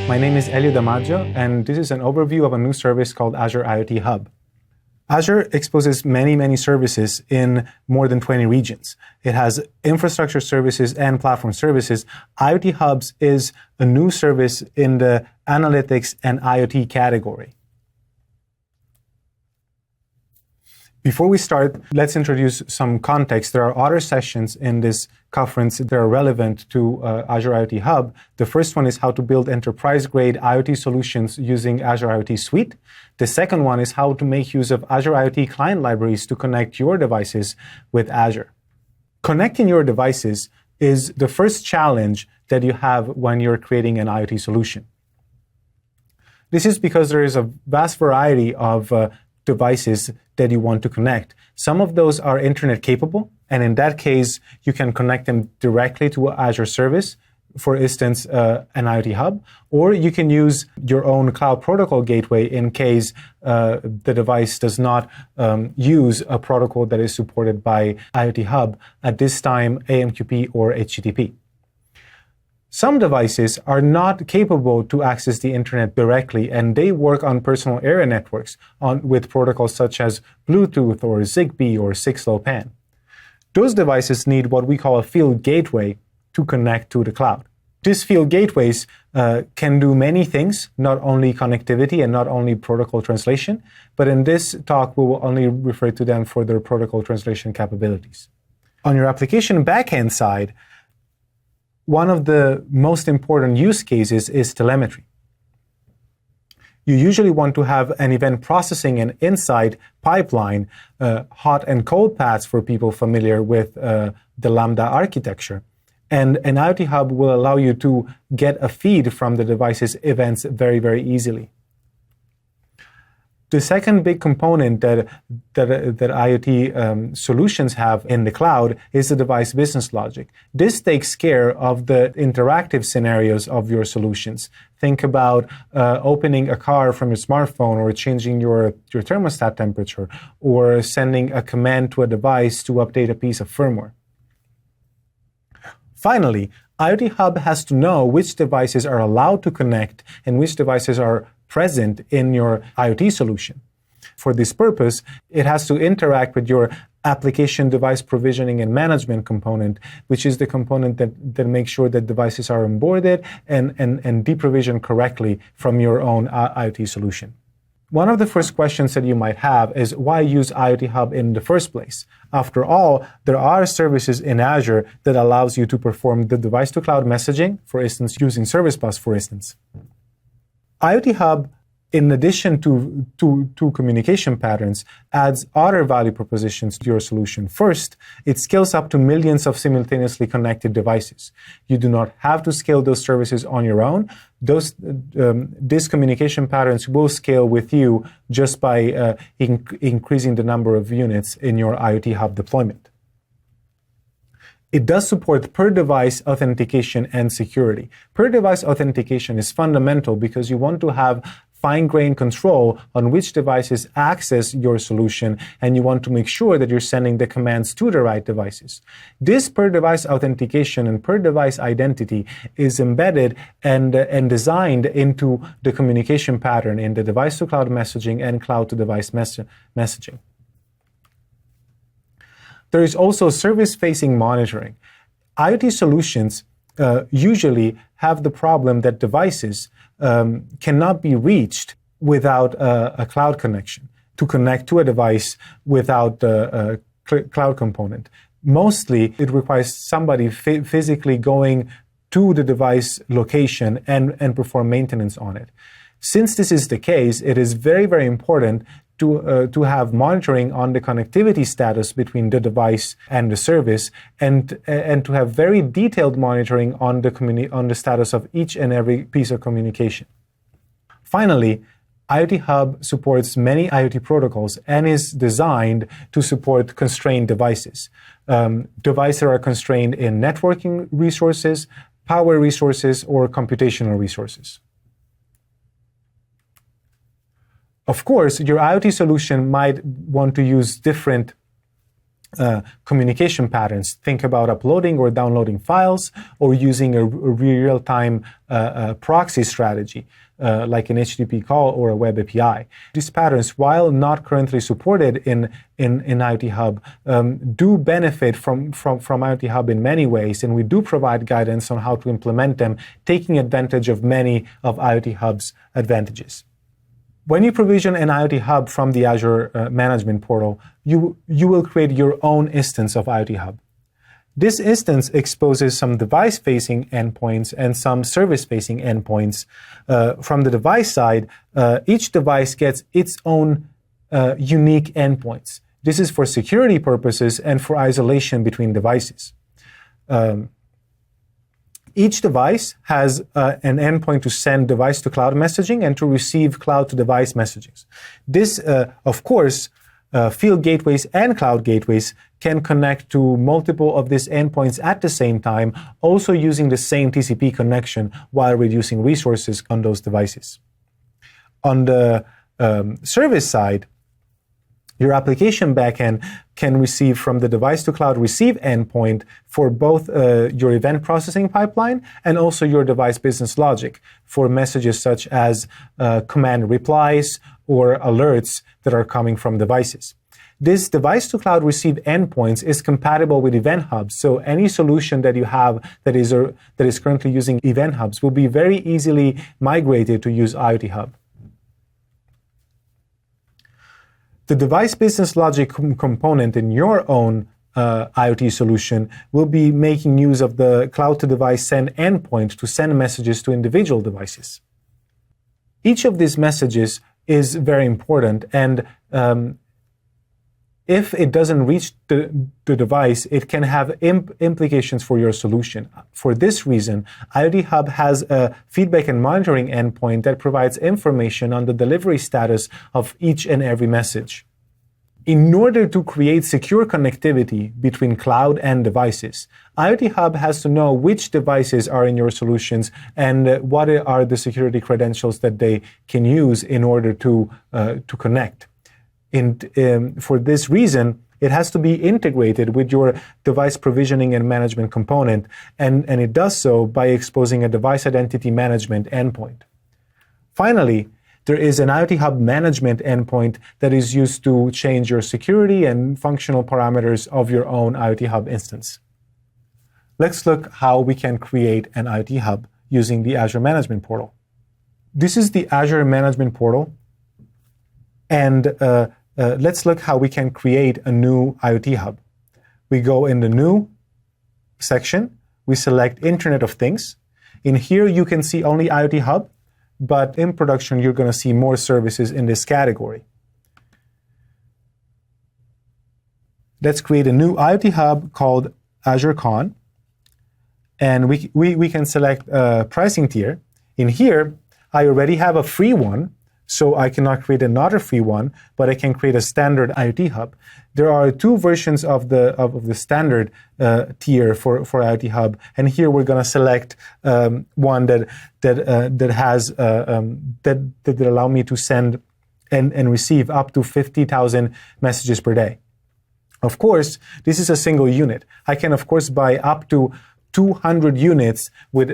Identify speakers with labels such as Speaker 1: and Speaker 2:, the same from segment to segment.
Speaker 1: My name is Elio Damaggio, and this is an overview of a new service called Azure IoT Hub. Azure exposes many services in more than 20 regions. It has infrastructure services and platform services. IoT Hubs is a new service in the analytics and IoT category. Before we start, let's introduce some context. There are other sessions in this conference that are relevant to Azure IoT Hub. The first one is how to build enterprise-grade IoT solutions using Azure IoT Suite. The second one is how to make use of Azure IoT client libraries to connect your devices with Azure. Connecting your devices is the first challenge that you have when you're creating an IoT solution. This is because there is a vast variety of devices that you want to connect. Some of those are internet capable, and in that case, you can connect them directly to an Azure service, for instance, an IoT Hub, or you can use your own cloud protocol gateway in case the device does not use a protocol that is supported by IoT Hub, at this time AMQP or HTTP. Some devices are not capable to access the internet directly, and they work on personal area networks with protocols such as Bluetooth or Zigbee or 6LoWPAN. Those devices need what we call a field gateway to connect to the cloud. These field gateways can do many things, not only connectivity and not only protocol translation, but in this talk, we will only refer to them for their protocol translation capabilities. On your application backend side, one of the most important use cases is telemetry. You usually want to have an event processing and insight pipeline, hot and cold paths for people familiar with the Lambda architecture. And an IoT Hub will allow you to get a feed from the device's events very easily. The second big component that IoT solutions have in the cloud is the device business logic. This takes care of the interactive scenarios of your solutions. Think about opening a car from your smartphone, or changing your thermostat temperature, or sending a command to a device to update a piece of firmware. Finally, IoT Hub has to know which devices are allowed to connect and which devices are present in your IoT solution. For this purpose, it has to interact with your application device provisioning and management component, which is the component that makes sure that devices are onboarded and deprovisioned correctly from your own IoT solution. One of the first questions that you might have is, why use IoT Hub in the first place? After all, there are services in Azure that allows you to perform the device-to-cloud messaging, for instance, using Service Bus, for instance. IoT Hub, in addition to communication patterns, adds other value propositions to your solution. First, it scales up to millions of simultaneously connected devices. You do not have to scale those services on your own. These communication patterns will scale with you just by increasing the number of units in your IoT Hub deployment. It does support per-device authentication and security. Per-device authentication is fundamental because you want to have fine-grained control on which devices access your solution, and you want to make sure that you're sending the commands to the right devices. This per-device authentication and per-device identity is embedded and designed into the communication pattern in the device-to-cloud messaging and cloud-to-device messaging. There is also service-facing monitoring. IoT solutions usually have the problem that devices cannot be reached without a cloud connection, to connect to a device without the cloud component. Mostly, it requires somebody physically going to the device location and perform maintenance on it. Since this is the case, it is very important to have monitoring on the connectivity status between the device and the service, and to have very detailed monitoring on the status of each and every piece of communication. Finally, IoT Hub supports many IoT protocols and is designed to support constrained devices. Devices that are constrained in networking resources, power resources, or computational resources. Of course, your IoT solution might want to use different communication patterns. Think about uploading or downloading files, or using a real-time proxy strategy, like an HTTP call or a web API. These patterns, while not currently supported in IoT Hub, do benefit from IoT Hub in many ways, and we do provide guidance on how to implement them, taking advantage of many of IoT Hub's advantages. When you provision an IoT Hub from the Azure Management Portal, you will create your own instance of IoT Hub. This instance exposes some device-facing endpoints and some service-facing endpoints. From the device side, each device gets its own unique endpoints. This is for security purposes and for isolation between devices. Each device has an endpoint to send device-to-cloud messaging and to receive cloud-to-device messages. This, of course, field gateways and cloud gateways can connect to multiple of these endpoints at the same time, also using the same TCP connection while reducing resources on those devices. On the service side, your application backend can receive from the device-to-cloud receive endpoint for both your event processing pipeline and also your device business logic for messages such as command replies or alerts that are coming from devices. This device-to-cloud receive endpoints is compatible with event hubs, so any solution that you have that is currently using event hubs will be very easily migrated to use IoT Hub. The device business logic component in your own IoT solution will be making use of the cloud-to-device send endpoint to send messages to individual devices. Each of these messages is very important, and if it doesn't reach the device, it can have implications for your solution. For this reason, IoT Hub has a feedback and monitoring endpoint that provides information on the delivery status of each and every message. In order to create secure connectivity between cloud and devices, IoT Hub has to know which devices are in your solutions and what are the security credentials that they can use in order to connect. For this reason, it has to be integrated with your device provisioning and management component, and it does so by exposing a device identity management endpoint. Finally, there is an IoT Hub management endpoint that is used to change your security and functional parameters of your own IoT Hub instance. Let's look how we can create an IoT Hub using the Azure Management Portal. This is the Azure Management Portal, and let's look how we can create a new IoT Hub. We go in the New section, we select Internet of Things. In here, you can see only IoT Hub, but in production, you're going to see more services in this category. Let's create a new IoT Hub called Azure Con, and we can select a pricing tier. In here, I already have a free one, so I cannot create another free one, but I can create a standard IoT Hub. There are two versions of the standard tier for IoT Hub, and here we're going to select one that allow me to send and receive up to 50,000 messages per day. Of course, this is a single unit. I can of course buy up to 200 units with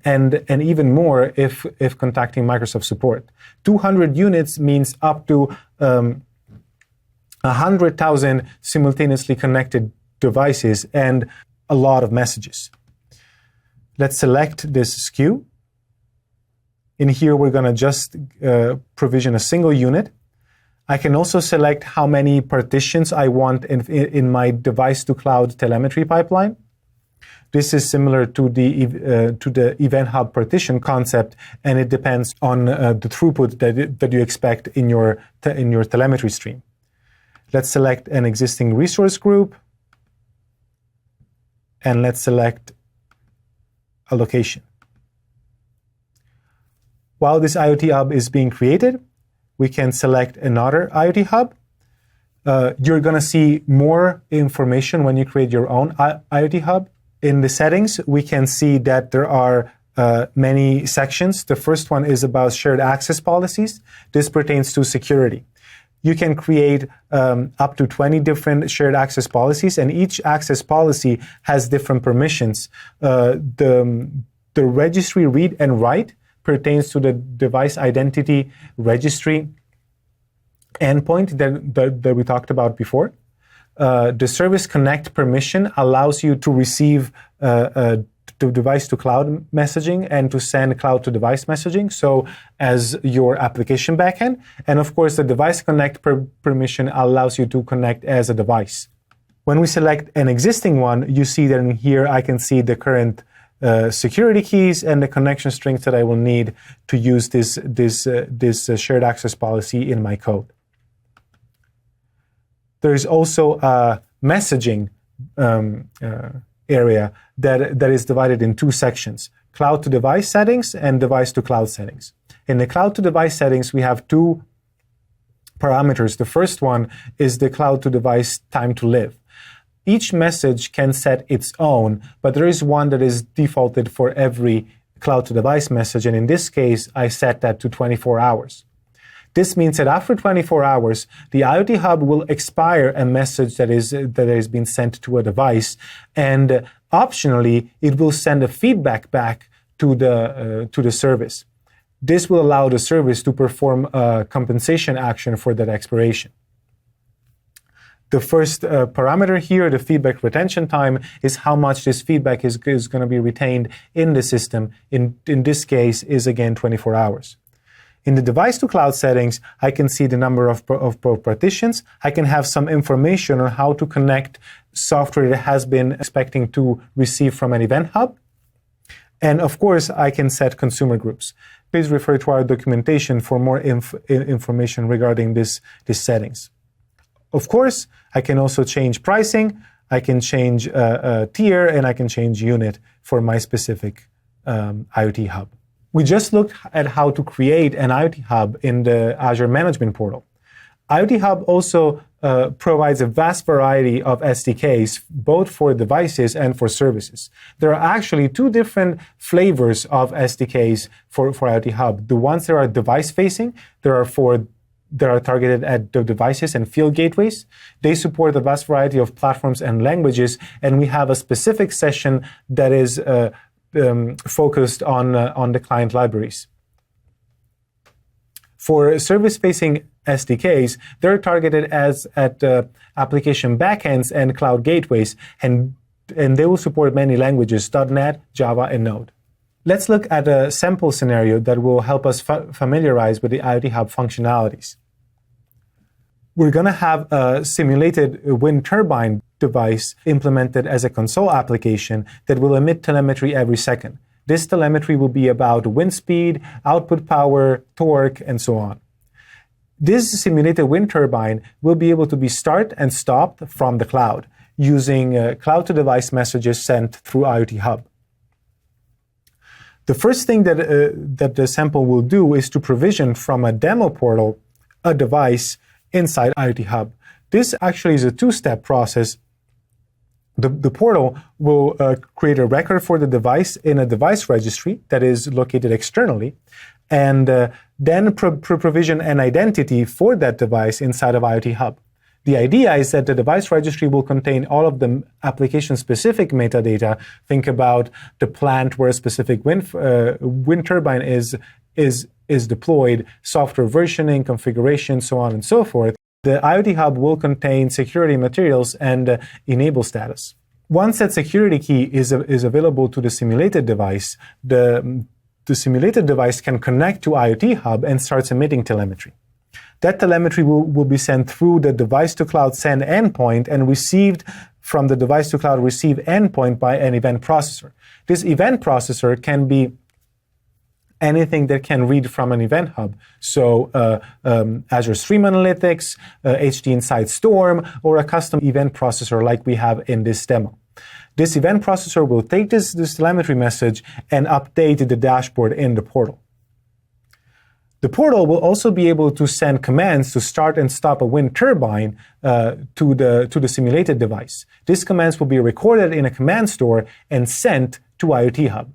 Speaker 1: and even more if contacting Microsoft support. 200 units means up to 100,000 simultaneously connected devices and a lot of messages. Let's select this SKU. In here, we're going to just provision a single unit. I can also select how many partitions I want in my device-to-cloud telemetry pipeline. This is similar to the Event Hub partition concept, and it depends on the throughput that you expect in your telemetry stream. Let's select an existing resource group, and let's select a location. While this IoT Hub is being created, we can select another IoT Hub. You're going to see more information when you create your own IoT Hub. In the settings, we can see that there are many sections. The first one is about shared access policies. This pertains to security. you can create up to 20 different shared access policies, and each access policy has different permissions. The registry read and write pertains to the device identity registry endpoint that we talked about before. The service connect permission allows you to receive to device to cloud messaging and to send cloud to device messaging, so as your application backend. And of course, the device connect permission allows you to connect as a device. When we select an existing one, you see that in here I can see the current security keys and the connection strings that I will need to use this shared access policy in my code. There is also a messaging area that is divided in two sections: cloud to device settings and device to cloud settings. In the cloud to device settings, we have two parameters. The first one is the cloud to device time to live. Each message can set its own, but there is one that is defaulted for every cloud to device message, and in this case, I set that to 24 hours. This means that after 24 hours, the IoT Hub will expire a message that has been sent to a device, and optionally, it will send a feedback back to the service. This will allow the service to perform a compensation action for that expiration. The first parameter here, the feedback retention time, is how much this feedback is going to be retained in the system. In this case, is again 24 hours. In the device to cloud settings, I can see the number of partitions. I can have some information on how to connect software that has been expecting to receive from an event hub. And of course, I can set consumer groups. Please refer to our documentation for more information regarding these settings. Of course, I can also change pricing, I can change tier, and I can change unit for my specific IoT Hub. We just looked at how to create an IoT Hub in the Azure Management Portal. IoT Hub also provides a vast variety of SDKs, both for devices and for services. There are actually two different flavors of SDKs for IoT Hub. The ones that are device-facing, that are targeted at the devices and field gateways. They support a vast variety of platforms and languages, and we have a specific session that is focused on the client libraries. For service-facing SDKs, they're targeted at application backends and cloud gateways, and they will support many languages: .NET, Java, and Node. Let's look at a sample scenario that will help us familiarize with the IoT Hub functionalities. We're going to have a simulated wind turbine device implemented as a console application that will emit telemetry every second. This telemetry will be about wind speed, output power, torque, and so on. This simulated wind turbine will be able to be start and stopped from the cloud using cloud-to-device messages sent through IoT Hub. The first thing that the sample will do is to provision from a demo portal a device inside IoT Hub. This actually is a two-step process. The portal will create a record for the device in a device registry that is located externally, and then provision an identity for that device inside of IoT Hub. The idea is that the device registry will contain all of the application-specific metadata. Think about the plant where a specific wind turbine is deployed, software versioning, configuration, so on and so forth. The IoT Hub will contain security materials and enable status. Once that security key is available to the simulated device, the simulated device can connect to IoT Hub and starts emitting telemetry. That telemetry will be sent through the device-to-cloud send endpoint and received from the device-to-cloud receive endpoint by an event processor. This event processor can be anything that can read from an event hub. So Azure Stream Analytics, HD Insight Storm, or a custom event processor like we have in this demo. This event processor will take this telemetry message and update the dashboard in the portal. The portal will also be able to send commands to start and stop a wind turbine to the simulated device. These commands will be recorded in a command store and sent to IoT Hub.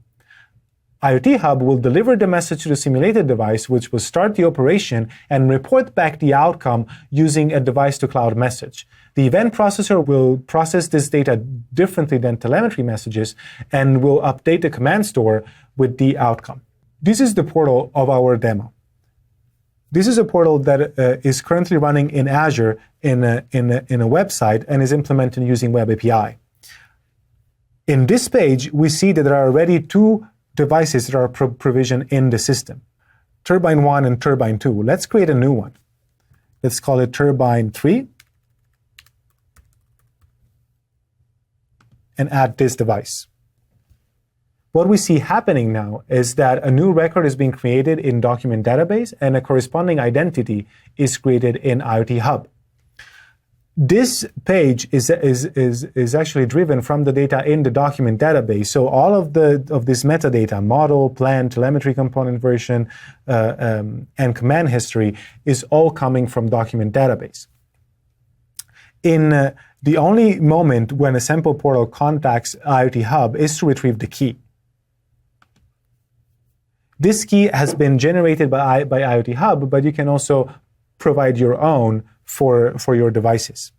Speaker 1: IoT Hub will deliver the message to the simulated device, which will start the operation and report back the outcome using a device-to-cloud message. The event processor will process this data differently than telemetry messages and will update the command store with the outcome. This is the portal of our demo. This is a portal that is currently running in Azure in a website and is implemented using Web API. In this page, we see that there are already two devices that are provisioned in the system, Turbine 1 and Turbine 2. Let's create a new one. Let's call it Turbine 3 and add this device. What we see happening now is that a new record is being created in document database and a corresponding identity is created in IoT Hub. This page is actually driven from the data in the document database. So all of this metadata, model, plan, telemetry component version, and command history is all coming from document database. In the only moment when a sample portal contacts IoT Hub is to retrieve the key. This key has been generated by IoT Hub, but you can also provide your own for your devices.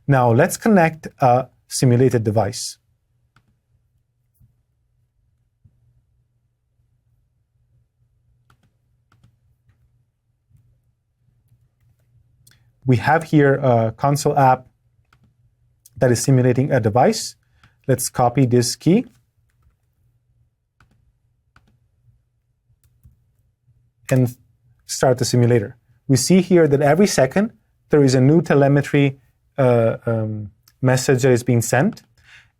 Speaker 1: Now let's connect a simulated device. We have here a console app that is simulating a device. Let's copy this key and start the simulator. We see here that every second there is a new telemetry message that is being sent.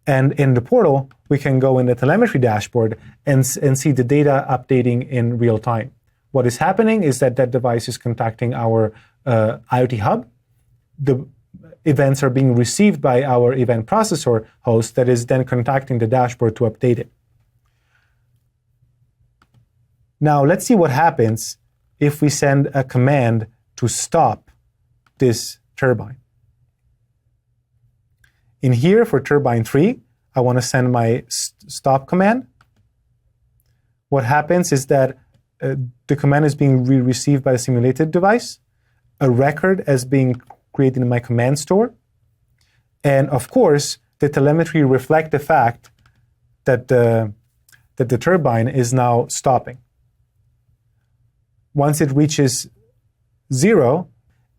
Speaker 1: And in the portal, we can go in the telemetry dashboard and see the data updating in real time. What is happening is that device is contacting our IoT Hub. The events are being received by our event processor host that is then contacting the dashboard to update it. Now let's see what happens if we send a command to stop this turbine. In here for Turbine 3, I want to send my stop command. What happens is that the command is being received by the simulated device. A record is being created in my command store. And of course, the telemetry reflects the fact that the turbine is now stopping. Once it reaches 0,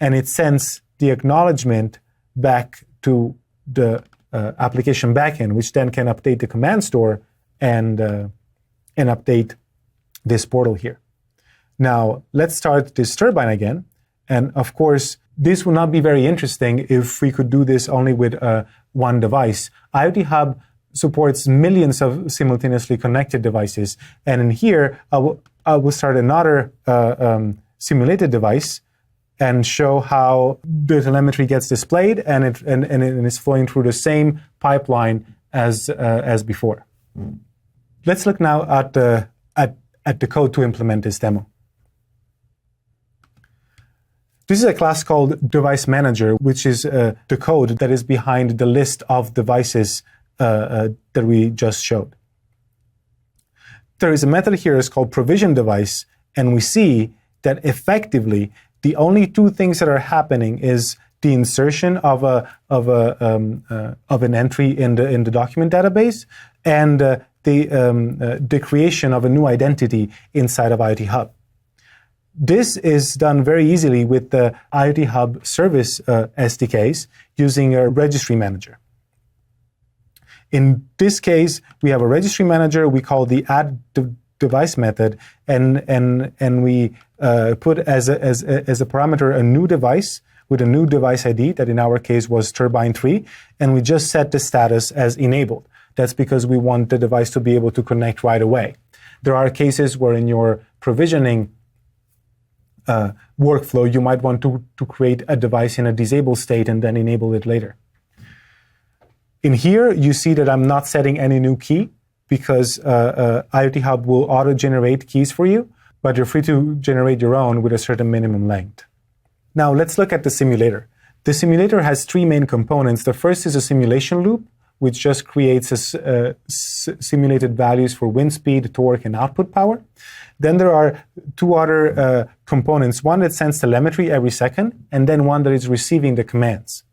Speaker 1: and it sends the acknowledgement back to the application backend, which then can update the command store and update this portal here. Now, let's start this turbine again. And of course, this would not be very interesting if we could do this only with one device. IoT Hub supports millions of simultaneously connected devices. And in here, I will start another simulated device and show how the telemetry gets displayed and it is flowing through the same pipeline as before. Let's look now at the code to implement this demo. This is a class called Device Manager, which is the code that is behind the list of devices that we just showed. There is a method here that's called Provision Device, and we see that effectively the only two things that are happening is the insertion of an entry in the document database and the creation of a new identity inside of IoT Hub. This is done very easily with the IoT Hub service SDKs using a registry manager. In this case, we have a registry manager we call the add device method, and we put as a parameter a new device with a new device ID that in our case was Turbine 3, and we just set the status as enabled. That's because we want the device to be able to connect right away. There are cases where in your provisioning workflow, you might want to create a device in a disabled state and then enable it later. In here, you see that I'm not setting any new key because IoT Hub will auto-generate keys for you, but you're free to generate your own with a certain minimum length. Now, let's look at the simulator. The simulator has three main components. The first is a simulation loop, which just creates simulated values for wind speed, torque, and output power. Then there are two other components, one that sends telemetry every second, and then one that is receiving the commands.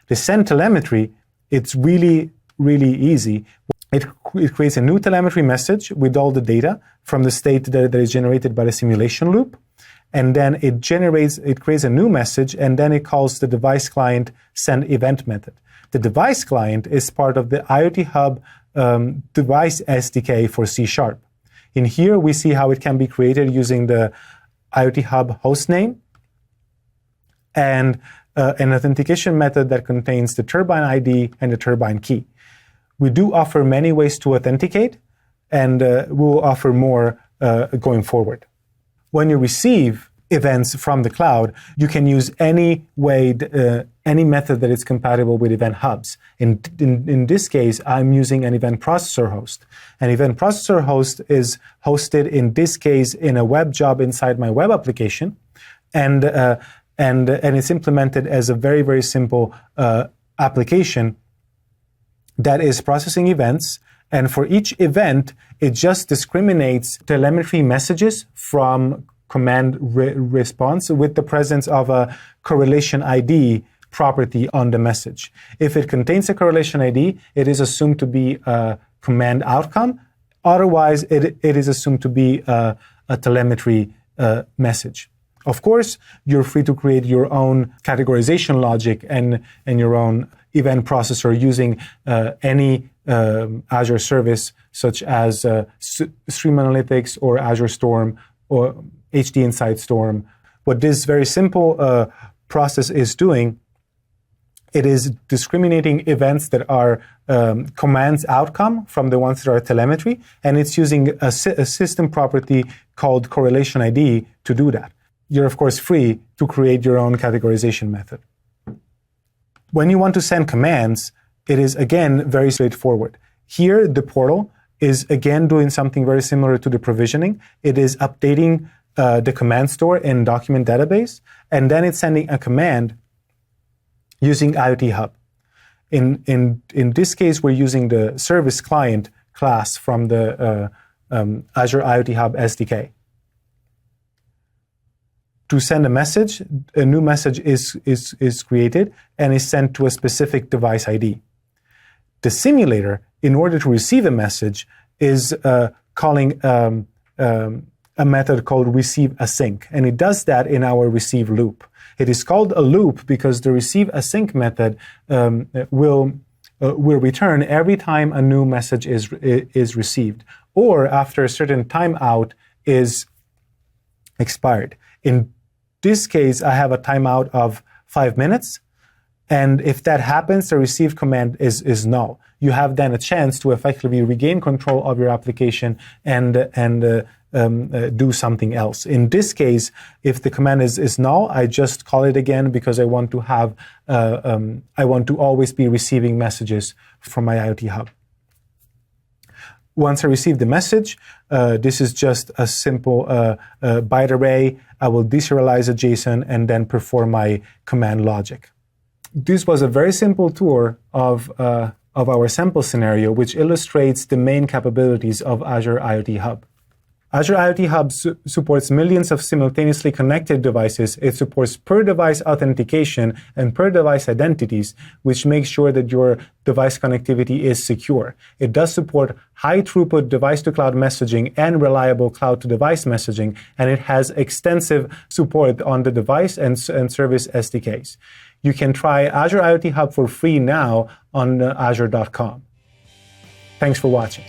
Speaker 1: The send telemetry, it's really, really easy. It creates a new telemetry message with all the data from the state that is generated by the simulation loop. And then it creates a new message, and then it calls the device client send event method. The device client is part of the IoT Hub device SDK for C#. In here, we see how it can be created using the IoT Hub hostname and an authentication method that contains the turbine ID and the turbine key. We do offer many ways to authenticate, and we will offer more going forward. When you receive events from the cloud, you can use any way, any method that is compatible with event hubs. In this case, I'm using an event processor host. An event processor host is hosted, in this case, in a web job inside my web application, and it's implemented as a very, very simple application that is processing events. And for each event, it just discriminates telemetry messages from command response with the presence of a correlation ID property on the message. If it contains a correlation ID, it is assumed to be a command outcome. Otherwise, it is assumed to be a telemetry message. Of course, you're free to create your own categorization logic and your own event processor using any Azure service such as Stream Analytics or Azure Storm or HD Insight Storm. What this very simple process is doing, it is discriminating events that are commands outcome from the ones that are telemetry, and it's using a system property called correlation ID to do that. You're, of course, free to create your own categorization method. When you want to send commands, it is, again, very straightforward. Here, the portal is, again, doing something very similar to the provisioning. It is updating the command store in document database, and then it's sending a command using IoT Hub. In this case, we're using the service client class from the Azure IoT Hub SDK. To send a message, a new message is created and is sent to a specific device ID. The simulator, in order to receive a message, is calling a method called receive async, and it does that in our receive loop. It is called a loop because the receive async method will return every time a new message is received, or after a certain timeout is expired. In this case, I have a timeout of 5 minutes, and if that happens, the receive command is null. You have then a chance to effectively regain control of your application and do something else. In this case, if the command is null, I just call it again because I want to have I want to always be receiving messages from my IoT Hub. Once I receive the message, this is just a simple byte array. I will deserialize a JSON and then perform my command logic. This was a very simple tour of our sample scenario, which illustrates the main capabilities of Azure IoT Hub. Azure IoT Hub supports millions of simultaneously connected devices. It supports per-device authentication and per-device identities, which makes sure that your device connectivity is secure. It does support high-throughput device-to-cloud messaging and reliable cloud-to-device messaging, and it has extensive support on the device and service SDKs. You can try Azure IoT Hub for free now on azure.com. Thanks for watching.